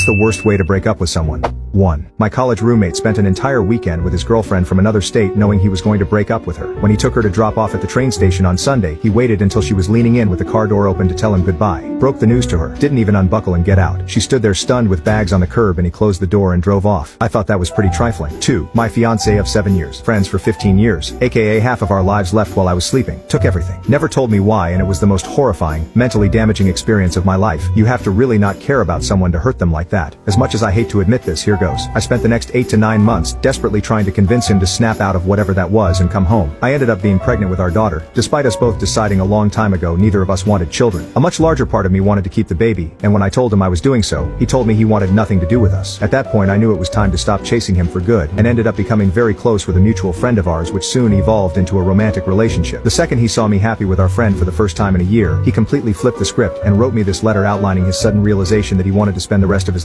What's the worst way to break up with someone? 1. My college roommate spent an entire weekend with his girlfriend from another state knowing he was going to break up with her. When he took her to drop off at the train station on Sunday, he waited until she was leaning in with the car door open to tell him goodbye. Broke the news to her, didn't even unbuckle and get out. She stood there stunned with bags on the curb and he closed the door and drove off. I thought that was pretty trifling. 2. My fiancé of 7 years, friends for 15 years, aka half of our lives left while I was sleeping, took everything. Never told me why and it was the most horrifying, mentally damaging experience of my life. You have to really not care about someone to hurt them like that. As much as I hate to admit this, here goes. I spent the next 8 to 9 months desperately trying to convince him to snap out of whatever that was and come home. I ended up being pregnant with our daughter, despite us both deciding a long time ago neither of us wanted children. A much larger part of me wanted to keep the baby, and when I told him I was doing so, he told me he wanted nothing to do with us. At that point I knew it was time to stop chasing him for good, and ended up becoming very close with a mutual friend of ours which soon evolved into a romantic relationship. The second he saw me happy with our friend for the first time in a year, he completely flipped the script and wrote me this letter outlining his sudden realization that he wanted to spend the rest of his life